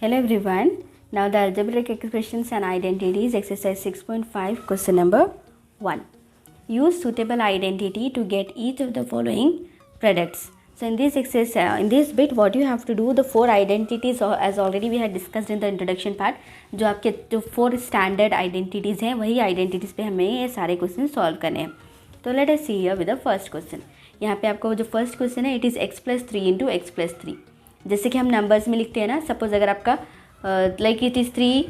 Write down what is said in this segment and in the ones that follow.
Hello everyone. Now the algebraic expressions and identities exercise 6.5 question number 1. Use suitable identity to get each of the following products. So in this exercise, in this bit what you have to do, the four identities as already we had discussed in the introduction part, जो आपके जो four standard identities हैं वही identities पे हमें ये सारे question solve करने हैं. तो late us see here with the first question. यहाँ पे आपका जो फर्स्ट क्वेश्चन है it is x+3 into x+3. जैसे कि हम नंबर्स में लिखते हैं ना, सपोज अगर आपका like it is 3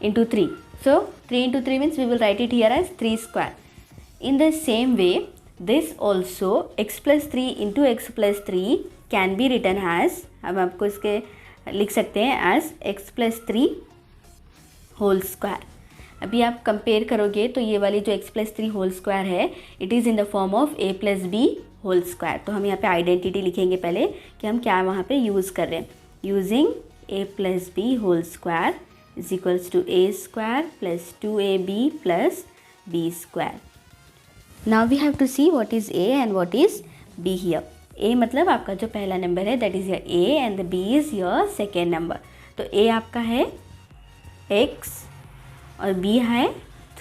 into 3, so 3 into 3 means we will write it here as 3 square. In the same way this also x+3 into x+3 can be written as, हम आपको इसके लिख सकते हैं एज x+3 होल स्क्वायर. अभी आप compare करोगे तो ये वाली जो x+3 होल स्क्वायर है it is in the form of a+b whole square. तो हम यहाँ पे आइडेंटिटी लिखेंगे पहले कि हम क्या वहाँ पे यूज़ कर रहे हैं. Using a+b whole square is equals to a square plus 2ab plus b square. Now we have to see what is a and what is b here. a मतलब आपका जो पहला नंबर है that is your a and the b is your second number. तो a आपका है x और b है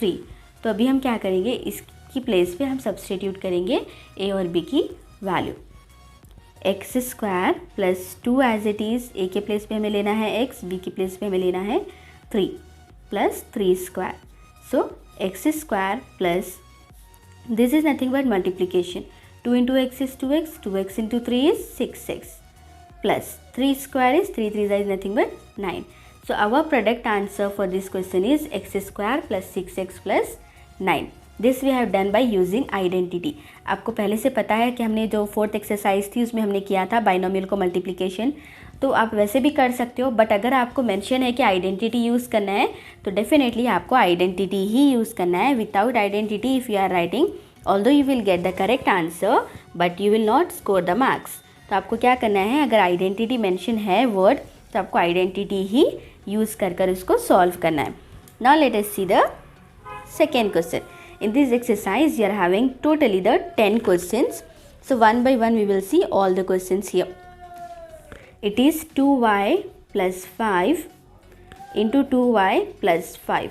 3. तो अभी हम क्या करेंगे, इसकी प्लेस पे हम सब्सटीट्यूट करेंगे a और b की value. X square plus 2 as it is, a के प्लेस पे हमें लेना है x, b की प्लेस पे हमें लेना है 3 plus 3 square. So x square plus this is nothing but multiplication. 2 into x is 2x, 2x into 3 is 6x plus 3 square is 3 3 is nothing but 9. So our product answer for this question is x square plus 6x plus 9. This we have done by using identity. आपको पहले से पता है कि हमने जो fourth exercise थी उसमें हमने किया था बाइनोमियल को मल्टीप्लिकेशन. तो आप वैसे भी कर सकते हो, बट अगर आपको मेंशन है कि आइडेंटिटी यूज़ करना है तो डेफिनेटली आपको आइडेंटिटी ही यूज़ करना है. Without identity if you are writing although you will get the correct answer but you will not score the marks. तो आपको क्या करना है, अगर आइडेंटिटी मेंशन है वर्ड तो आपको आइडेंटिटी ही यूज़ कर उसको सॉल्व करना है. Now let us see the second question. In this exercise you are having totally the 10 questions. So one by one we will see all the questions here. It is 2y plus 5 into 2y plus 5.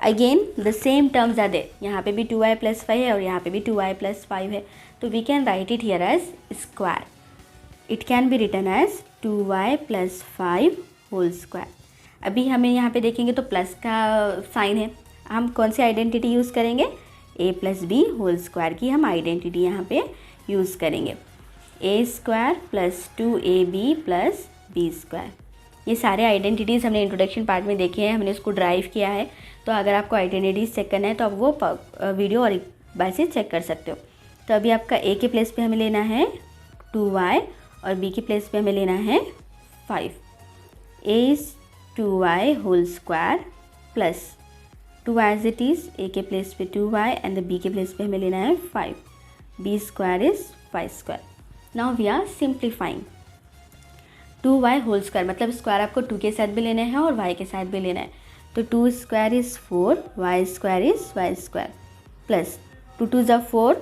Again the same terms are there. यहाँ पे भी 2y plus 5 है और यहाँ पे भी 2y plus 5 है. तो we can write it here as square. It can be written as 2y plus 5 whole square. अभी हमें यहाँ पे देखेंगे तो प्लस का साइन है. हम कौन सी आइडेंटिटी यूज़ करेंगे, a plus b whole square की हम आइडेंटिटी यहाँ पे यूज़ करेंगे. a square plus 2ab plus b square. ये सारे आइडेंटिटीज़ हमने इंट्रोडक्शन पार्ट में देखे हैं, हमने उसको ड्राइव किया है. तो अगर आपको आइडेंटिटीज़ चेक करना है तो आप वो वीडियो और एक बार से चेक कर सकते हो. तो अभी आपका a के प्लेस पे हमें लेना है 2y और b के प्लेस पे हमें लेना है 5. a is 2y whole square plus 2 as it is, a के प्लेस पे 2y एंड b के प्लेस पे हमें लेना है 5. b square is 5 square. Now we are simplifying. 2y whole square मतलब स्क्वायर आपको 2 के साथ भी लेना है और y के साथ भी लेना है. तो 2 square is 4, y square is y square plus 2 2 ज़ा 4,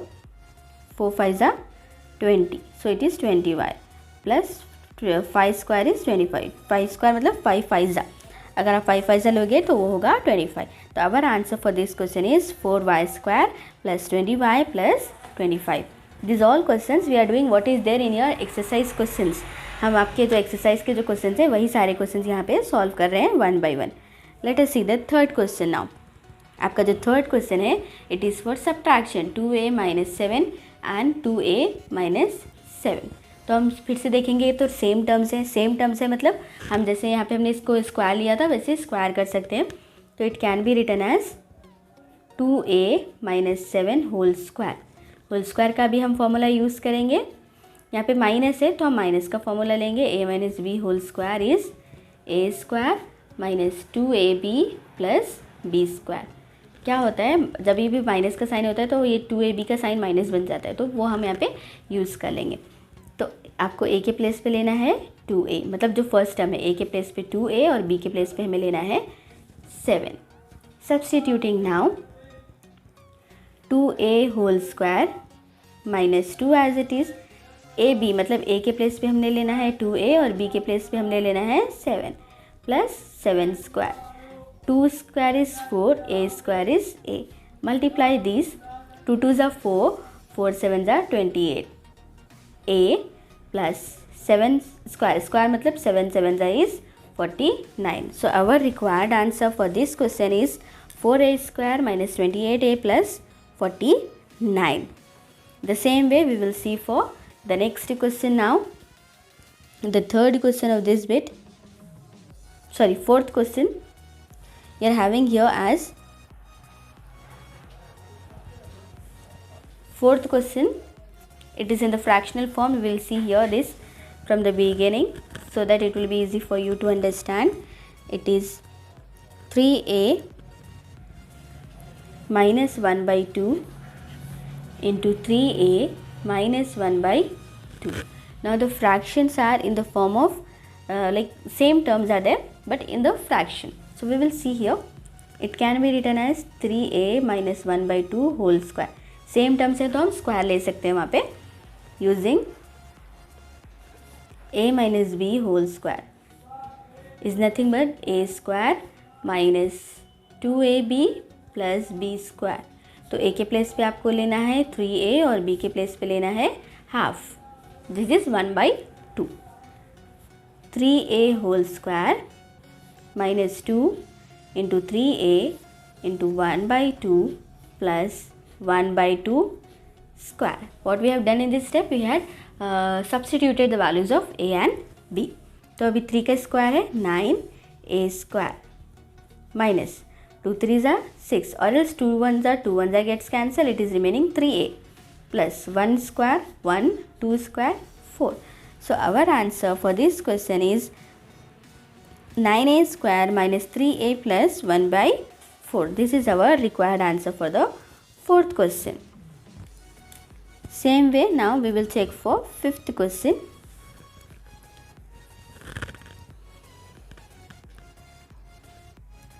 4 5 ज़ा 20, so it is 20y plus 5 square is 25. 5 square मतलब 5 5 ज़ा, अगर आप 5 5 ज़ा लोगे तो वो होगा 25. तो our answer for this question is 4y square plus 20y plus 25. This all questions we are doing what is there in your exercise questions. हम आपके जो एक्सरसाइज के जो क्वेश्चंस हैं वही सारे क्वेश्चंस यहाँ पे सॉल्व कर रहे हैं one by one. Late us see the third question now. आपका जो थर्ड क्वेश्चन है it is for subtraction 2a minus 7 and 2a minus 7. तो हम फिर से देखेंगे तो सेम टर्म्स है. सेम टर्म्स है मतलब हम जैसे यहाँ पे हमने इसको स्क्वायर लिया था वैसे स्क्वायर कर सकते हैं. तो it can be written as 2a minus 7 whole square. Whole square का भी हम फॉर्मूला यूज़ करेंगे. यहाँ पे माइनस है तो हम माइनस का फॉर्मूला लेंगे. a minus b whole square is a square minus 2ab plus b square. क्या होता है जब ये भी माइनस का साइन होता है तो ये 2ab का साइन माइनस बन जाता है, तो वो हम यहाँ पे यूज़ कर लेंगे. तो आपको a के प्लेस पे लेना है 2a मतलब जो फर्स्ट टर्म है a के प्लेस पे 2a और b के प्लेस पे हमें लेना है 7. Substituting now 2a whole square minus 2 as it is a b मतलब ए के प्लेस पे हमने लेना है 2a और बी के प्लेस पे हमने लेना है 7 plus 7 square, 2 square is 4, a square is a, multiply this, 2 2 ज़ा 4, 4 7 ज़ा 28, a प्लस 7 स्क्वायर, स्क्वायर मतलब 7 7 ज़ा is 49. So our required answer for this question is 4a square minus 28a plus 49. The same way we will see for the next question now. The third question of this bit, sorry, fourth question you are having here as fourth question. It is in the fractional form. We will see here this from the beginning so that it will be easy for you to understand. It is 3a minus 1 by 2 into 3a minus 1 by 2. Now the fractions are in the form of like same terms are there but in the fraction. So we will see here. It can be written as 3a minus 1 by 2 whole square. Same terms है तो हम square ले सकते हैं वहाँ पे using a minus b whole square is nothing but a square minus 2ab plus b square. तो a के प्लेस पे आपको लेना है 3a और b के प्लेस पे लेना है half. This is 1 by 2. 3a whole square minus 2 into 3a into 1 by 2 plus 1 by 2 square. What we have done in this step, we had substituted the values of a and b. तो अभी 3 का square है 9a square minus 2 3s are 6 or else 2 1s are 2 1s are gets cancelled. It is remaining 3a plus 1 square 1 2 square 4. So our answer for this question is 9a square minus 3a plus 1 by 4. This is our required answer for the fourth question. Same way now we will check for fifth question.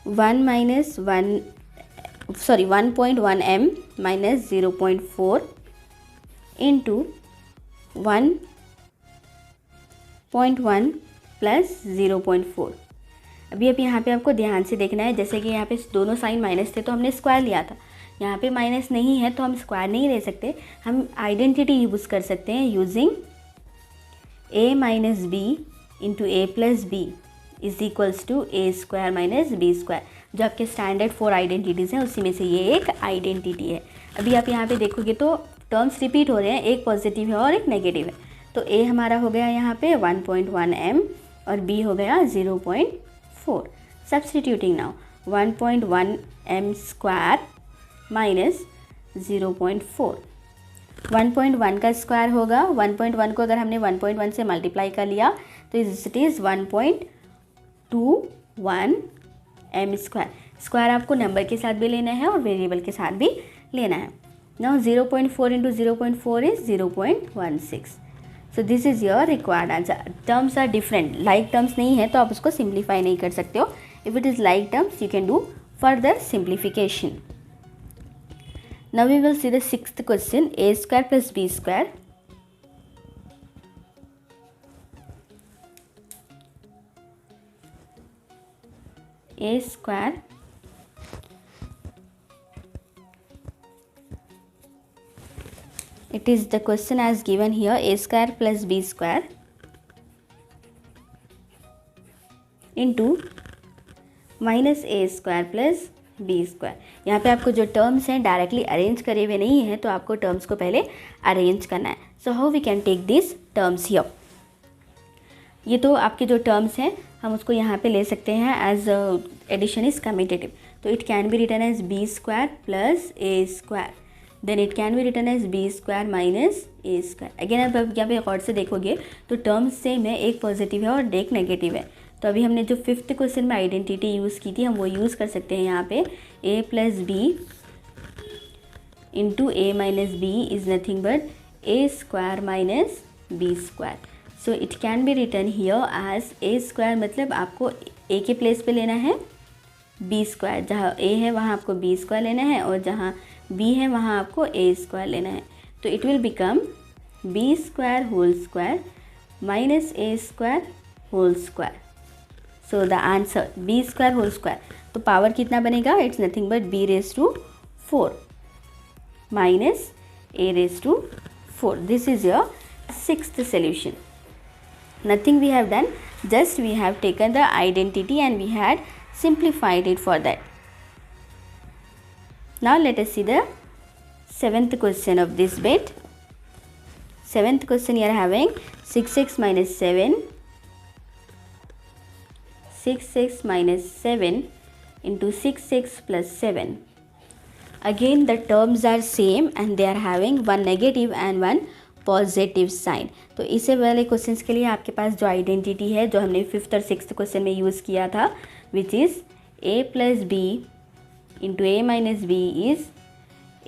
One minus 1.1 m minus 0.4 into 1.1 plus 0.4. अभी यहाँ पे आपको ध्यान से देखना है. जैसे कि यहाँ पे दोनों साइन माइनस थे तो हमने स्क्वायर लिया था. यहाँ पे माइनस नहीं है तो हम स्क्वायर नहीं ले सकते. हम आइडेंटिटी यूज़ कर सकते हैं using a minus b into a plus b is equals to a square minus b square. जो आपके स्टैंडर्ड 4 आइडेंटिटीज़ हैं उसी में से ये एक आइडेंटिटी है. अभी आप यहाँ पे देखोगे तो टर्म्स रिपीट हो रहे हैं. एक पॉजिटिव है और एक नेगेटिव है. तो a हमारा हो गया यहाँ पे 1.1 m और b हो गया 0.4. Substituting now 1.1 m square minus 0.4. 1.1 का स्क्वायर होगा. 1.1 को अगर हमने 1.1 से मल्टीप्लाई कर लिया तो it is 1.21 m square. Square आपको नंबर के साथ भी लेना है और वेरिएबल के साथ भी लेना है. Now 0.4 into 0.4 is 0.16. So this is your required answer. Terms are different. Like terms नहीं है तो आप उसको सिंप्लीफाई नहीं कर सकते हो. If it is like terms you can do further simplification. Now we will see the sixth question. A square plus b square a square it is the question as given here. A square plus b square into minus a square plus b square. यहाँ पे आपको जो terms हैं directly arrange करे हुए नहीं हैं तो आपको टर्म्स को पहले अरेंज करना है. So how we can take this terms here. ये तो आपके जो टर्म्स हैं हम उसको यहाँ पे ले सकते हैं एज एडिशन इज कम्यूटेटिव. तो it can be written as b square plus a square. Then it can be written as b square minus a square. Again आप यहाँ पे गौर से देखोगे तो टर्म्स सेम है. एक पॉजिटिव है और एक नेगेटिव है. तो अभी हमने जो फिफ्थ क्वेश्चन में आइडेंटिटी यूज़ की थी हम वो यूज़ कर सकते हैं यहाँ पे. a plus b into a minus b is nothing but a square minus b square. So it can be written here as a square मतलब आपको a के प्लेस पे लेना है b स्क्वायर. जहाँ a है वहाँ आपको b स्क्वायर लेना है और जहाँ b है वहाँ आपको a स्क्वायर लेना है. तो it will become b square whole square minus a square whole square. So the answer b square whole square, तो पावर कितना बनेगा? It's nothing but b raised to 4 minus a raised to 4. This is your sixth solution. Nothing we have done, just we have taken the identity and we had simplified it for that. Now let us see the seventh question of this bit. Seventh question, you are having 6x minus 7, 6x minus 7 into 6x plus 7. Again the terms are same and they are having one negative and one positive sign. तो इससे वाले questions के लिए आपके पास जो identity है जो हमने फिफ्थ और सिक्स्थ क्वेश्चन में यूज़ किया था, which is a plus b into a minus b is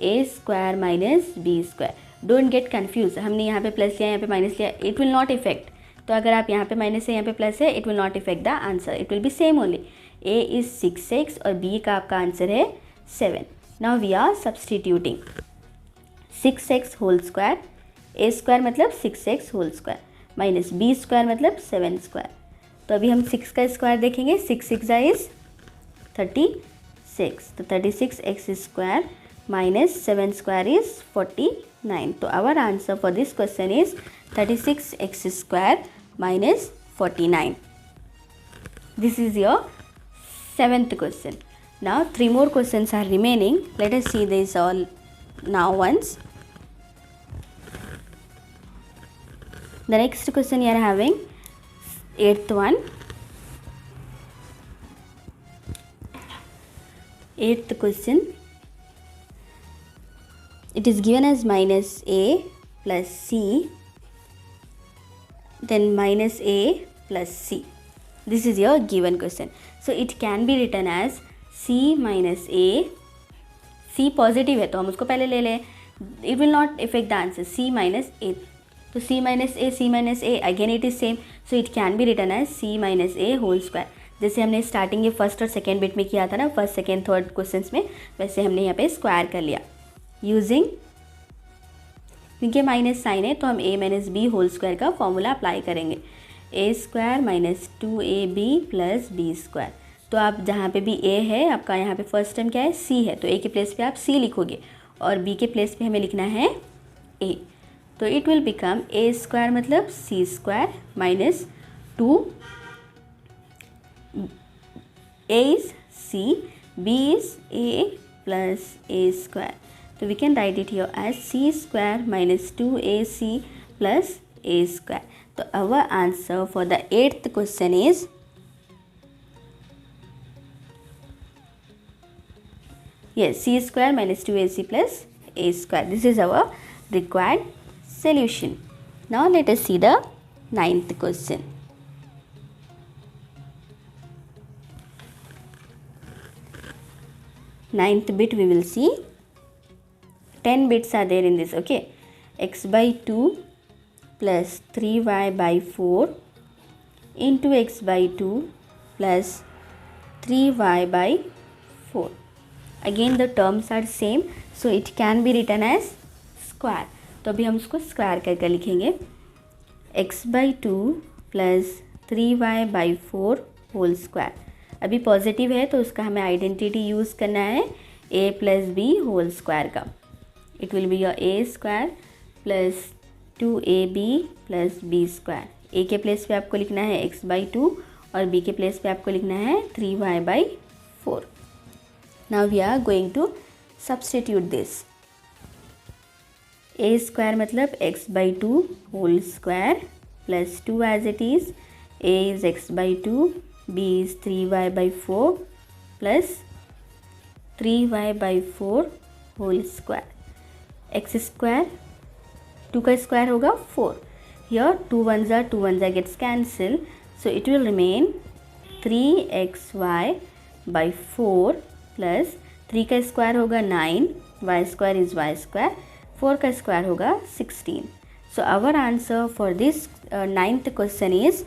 a square minus b square. Don't get confuse, हमने यहाँ पे प्लस लिया यहाँ पे माइनस लिया, इट विल नॉट इफेक्ट. तो अगर आप यहाँ पे माइनस है यहाँ पे प्लस है, it will not effect the answer, it will be same only. a is 6x और b का आपका आंसर है 7. Now we are substituting 6x whole square, a square मतलब 6x whole square minus b square मतलब 7 square. तो अभी हम 6 का स्क्वायर देखेंगे. 6 6 इज 36, तो 36x square minus 7 square is 49. तो our answer for this question is 36x square minus 49. This is your seventh question. Now 3 more questions are remaining. Let us see this all now once. The next question you are having, 8th one. 8th question. It is given as minus a plus c, then minus a plus c. This is your given question. So it can be written as c minus a. c positive है तो हम उसको पहले ले लें. It will not affect the answer. c minus a. तो c minus a again it is same. So it can be written as c minus a whole square. जैसे हमने स्टार्टिंग के फर्स्ट और सेकेंड बिट में किया था ना, first second third questions में, वैसे हमने यहाँ पे स्क्वायर कर लिया यूजिंग, क्योंकि माइनस साइन है तो हम a minus b whole square का फॉर्मूला अप्लाई करेंगे. A square minus 2ab plus b square. तो आप जहाँ पे भी a है, आपका यहाँ पे फर्स्ट टर्म क्या है, c है, तो a के प्लेस पे आप c लिखोगे और b के प्लेस पे हमें लिखना है a. तो it will become a square मतलब c square minus 2, a is c, b is a plus a square. तो we can write it here as c square minus 2ac plus a square. So our answer for the 8th question is yes, c square minus 2ac plus a square. This is our required solution. Now let us see the 9th question. Ninth bit we will see. 10 bits are there in this. Okay, x by 2 plus 3y by 4 into x by 2 plus 3y by 4. Again the terms are same, so it can be written as square. तो अभी हम उसको square करके लिखेंगे. x by 2 plus 3y by 4 whole square. अभी positive है तो उसका हमें आइडेंटिटी यूज़ करना है a plus b whole square का. It will be your a square plus 2ab plus b square. A के प्लेस पे आपको लिखना है x बाई 2 और b के प्लेस पे आपको लिखना है 3y by 4. Now we are going to substitute this. a square मतलब x by 2 whole square plus 2 as it is. a is x by 2, b is 3y by 4 plus 3y by 4 whole square. X square 2 का square होगा 4. Here 2 1s are 2 1s gets cancelled, so it will remain 3xy by 4 plus 3 का square होगा 9, y square is y square, 4 का square होगा 16. So our answer for this 9th question is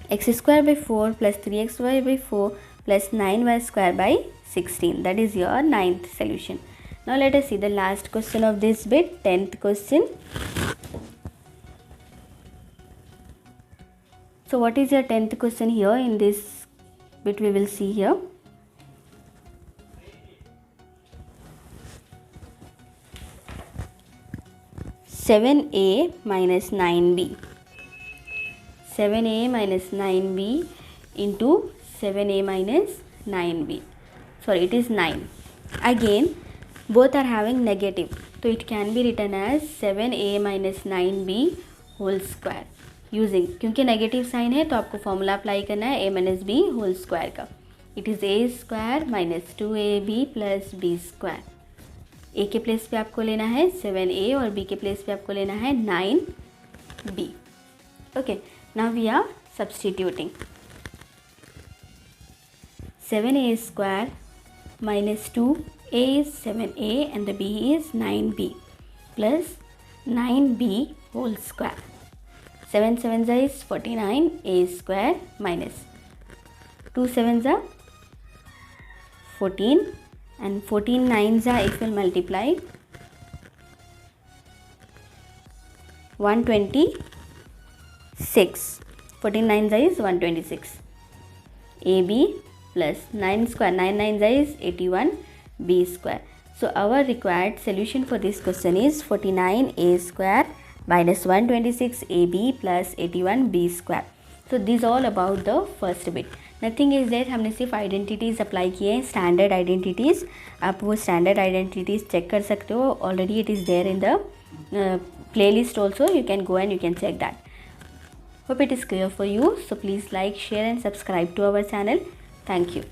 x square by 4 plus 3xy by 4 plus 9y square by 16. That is your 9th solution. Now let us see the last question of this bit, 10th question. So what is your 10th question here in this bit we will see here. Seven a minus 9b. 7a minus 9b into 7a minus 9b. Sorry, it is 9. Again, both are having negative. So it can be written as 7a minus 9b whole square. Using, क्योंकि negative sign है तो आपको formula apply करना है a minus b whole square का. It is a square minus 2ab plus b square. a के place पे आपको लेना है 7a और b के प्लेस पे आपको लेना है 9b. Okay, now we are substituting. 7a square minus 2a is 7a and the b is 9b plus 9b whole square. 7 7s is 49 a square minus 2 7s are 14 and 14 9s are, if we'll multiply, 126. 14 9s is 126. ab plus 9 square 9 9s is 81 b square. So our required solution for this question is 49 a square minus 126 ab plus 81 b square. So this all about the first bit. Nothing is there. हमने सिर्फ identities apply किए हैं, standard identities. आप वो standard identities check कर सकते हो. Already it is there in the playlist also. You can go and you can check that. Hope it is clear for you. So please like, share and subscribe to our channel. Thank you.